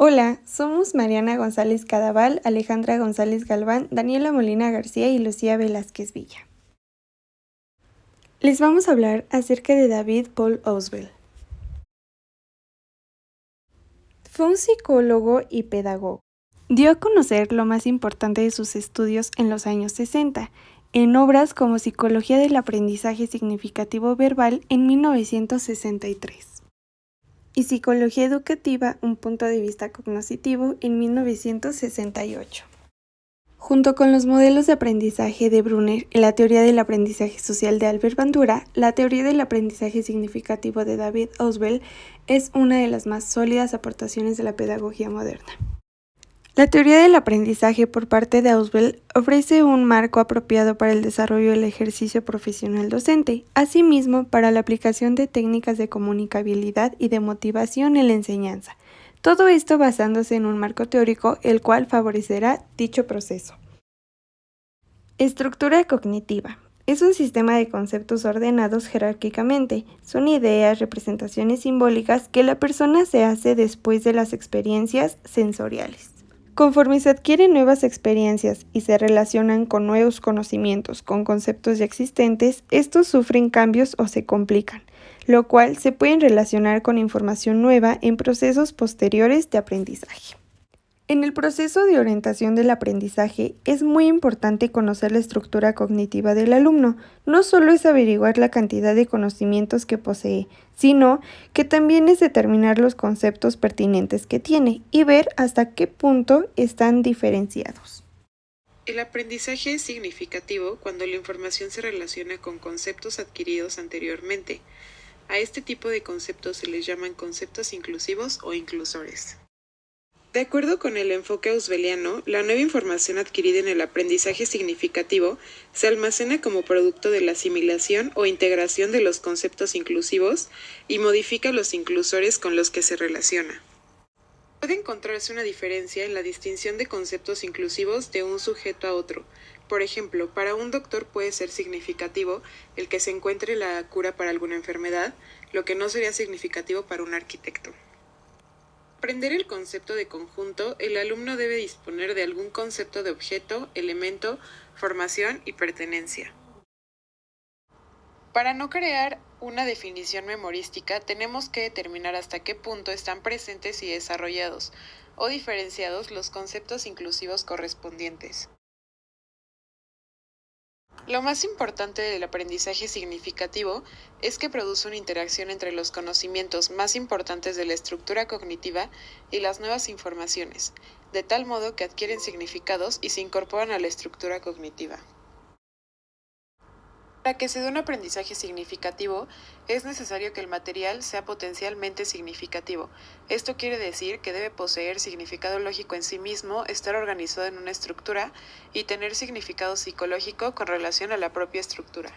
Hola, somos Mariana González Cadaval, Alejandra González Galván, Daniela Molina García y Lucía Velázquez Villa. Les vamos a hablar acerca de David Paul Ausubel. Fue un psicólogo y pedagogo. Dio a conocer lo más importante de sus estudios en los años 60, en obras como Psicología del aprendizaje significativo verbal en 1963. Y Psicología educativa, un punto de vista cognoscitivo en 1968. Junto con los modelos de aprendizaje de Brunner y la teoría del aprendizaje social de Albert Bandura, la teoría del aprendizaje significativo de David Ausubel es una de las más sólidas aportaciones de la pedagogía moderna. La teoría del aprendizaje por parte de Ausubel ofrece un marco apropiado para el desarrollo del ejercicio profesional docente, asimismo para la aplicación de técnicas de comunicabilidad y de motivación en la enseñanza. Todo esto basándose en un marco teórico el cual favorecerá dicho proceso. Estructura cognitiva. Es un sistema de conceptos ordenados jerárquicamente. Son ideas, representaciones simbólicas que la persona se hace después de las experiencias sensoriales. Conforme se adquieren nuevas experiencias y se relacionan con nuevos conocimientos, con conceptos ya existentes, estos sufren cambios o se complican, lo cual se pueden relacionar con información nueva en procesos posteriores de aprendizaje. En el proceso de orientación del aprendizaje es muy importante conocer la estructura cognitiva del alumno. No solo es averiguar la cantidad de conocimientos que posee, sino que también es determinar los conceptos pertinentes que tiene y ver hasta qué punto están diferenciados. El aprendizaje es significativo cuando la información se relaciona con conceptos adquiridos anteriormente. A este tipo de conceptos se les llaman conceptos inclusivos o inclusores. De acuerdo con el enfoque ausubeliano, la nueva información adquirida en el aprendizaje significativo se almacena como producto de la asimilación o integración de los conceptos inclusivos y modifica los inclusores con los que se relaciona. Puede encontrarse una diferencia en la distinción de conceptos inclusivos de un sujeto a otro. Por ejemplo, para un doctor puede ser significativo el que se encuentre la cura para alguna enfermedad, lo que no sería significativo para un arquitecto. Para aprender el concepto de conjunto, el alumno debe disponer de algún concepto de objeto, elemento, formación y pertenencia. Para no crear una definición memorística, tenemos que determinar hasta qué punto están presentes y desarrollados o diferenciados los conceptos inclusivos correspondientes. Lo más importante del aprendizaje significativo es que produce una interacción entre los conocimientos más importantes de la estructura cognitiva y las nuevas informaciones, de tal modo que adquieren significados y se incorporan a la estructura cognitiva. Para que se dé un aprendizaje significativo, es necesario que el material sea potencialmente significativo. Esto quiere decir que debe poseer significado lógico en sí mismo, estar organizado en una estructura y tener significado psicológico con relación a la propia estructura.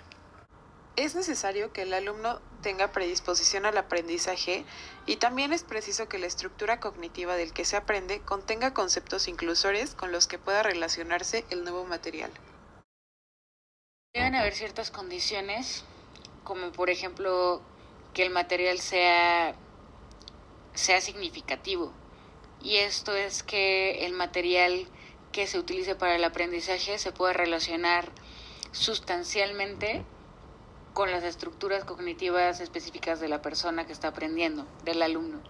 Es necesario que el alumno tenga predisposición al aprendizaje y también es preciso que la estructura cognitiva del que se aprende contenga conceptos inclusores con los que pueda relacionarse el nuevo material. Deben haber ciertas condiciones, como por ejemplo que el material sea significativo. Y esto es que el material que se utilice para el aprendizaje se pueda relacionar sustancialmente con las estructuras cognitivas específicas de la persona que está aprendiendo, del alumno.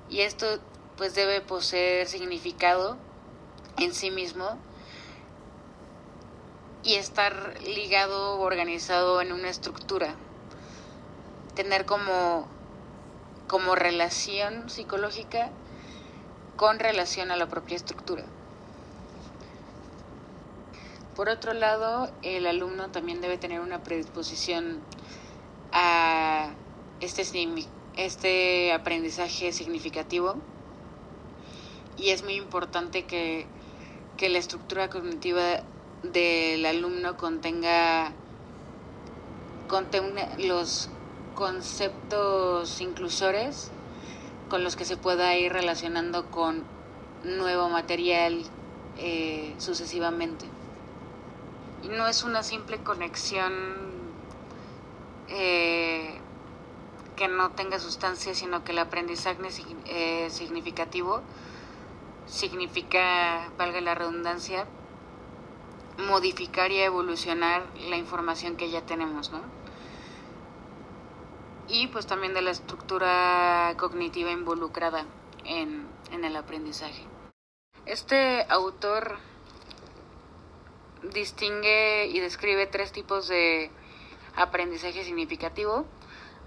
Y esto pues debe poseer significado en sí mismo y estar ligado o organizado en una estructura. Tener como relación psicológica con relación a la propia estructura. Por otro lado, el alumno también debe tener una predisposición a este aprendizaje significativo y es muy importante que la estructura cognitiva del alumno contenga los conceptos inclusores con los que se pueda ir relacionando con nuevo material sucesivamente. Y no es una simple conexión que que no tenga sustancia, sino que el aprendizaje significativo significa, valga la redundancia, modificar y evolucionar la información que ya tenemos, ¿no? Y pues también de la estructura cognitiva involucrada en el aprendizaje. Este autor distingue y describe 3 tipos de aprendizaje significativo,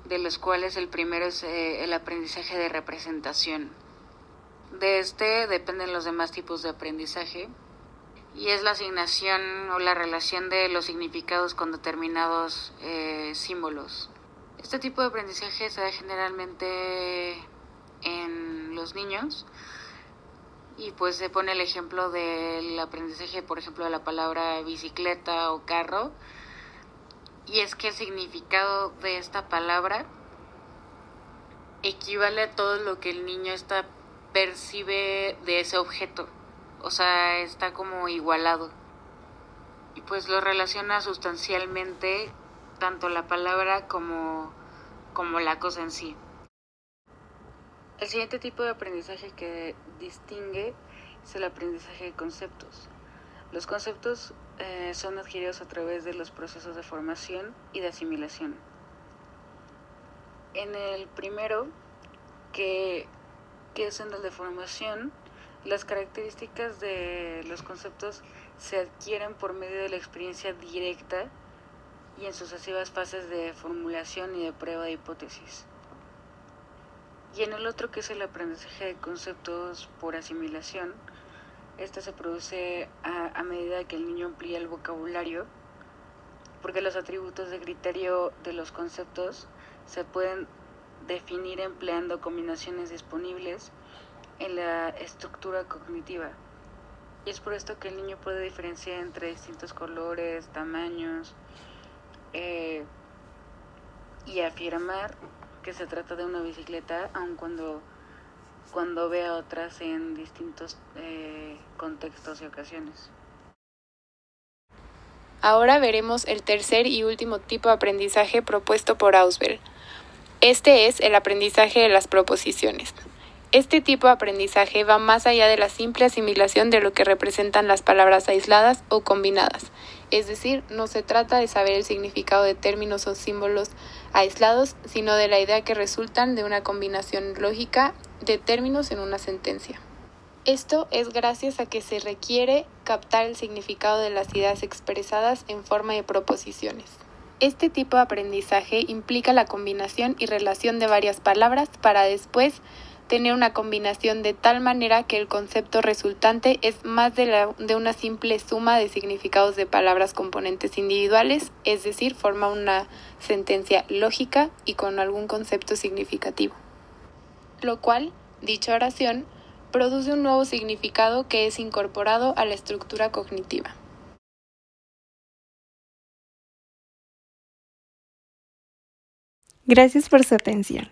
de los cuales el primero es el aprendizaje de representación. De este dependen los demás tipos de aprendizaje, y es la asignación o la relación de los significados con determinados símbolos. Este tipo de aprendizaje se da generalmente en los niños, y pues se pone el ejemplo del aprendizaje, por ejemplo, de la palabra bicicleta o carro, y es que el significado de esta palabra equivale a todo lo que el niño percibe de ese objeto, o sea, está como igualado, y pues lo relaciona sustancialmente tanto la palabra como la cosa en sí. El siguiente tipo de aprendizaje que distingue es el aprendizaje de conceptos. Los conceptos son adquiridos a través de los procesos de formación y de asimilación. En el primero, que es en el de formación, las características de los conceptos se adquieren por medio de la experiencia directa y en sucesivas fases de formulación y de prueba de hipótesis. Y en el otro, que es el aprendizaje de conceptos por asimilación, este se produce a medida que el niño amplía el vocabulario, porque los atributos de criterio de los conceptos se pueden definir empleando combinaciones disponibles en la estructura cognitiva. Y es por esto que el niño puede diferenciar entre distintos colores, tamaños, y afirmar que se trata de una bicicleta, aun cuando vea otras en distintos contextos y ocasiones. Ahora veremos el tercer y último tipo de aprendizaje propuesto por Ausubel. Este es el aprendizaje de las proposiciones. Este tipo de aprendizaje va más allá de la simple asimilación de lo que representan las palabras aisladas o combinadas. Es decir, no se trata de saber el significado de términos o símbolos aislados, sino de la idea que resultan de una combinación lógica de términos en una sentencia. Esto es gracias a que se requiere captar el significado de las ideas expresadas en forma de proposiciones. Este tipo de aprendizaje implica la combinación y relación de varias palabras para después tener una combinación de tal manera que el concepto resultante es más de una simple suma de significados de palabras componentes individuales, es decir, forma una sentencia lógica y con algún concepto significativo. Lo cual, dicha oración, produce un nuevo significado que es incorporado a la estructura cognitiva. Gracias por su atención.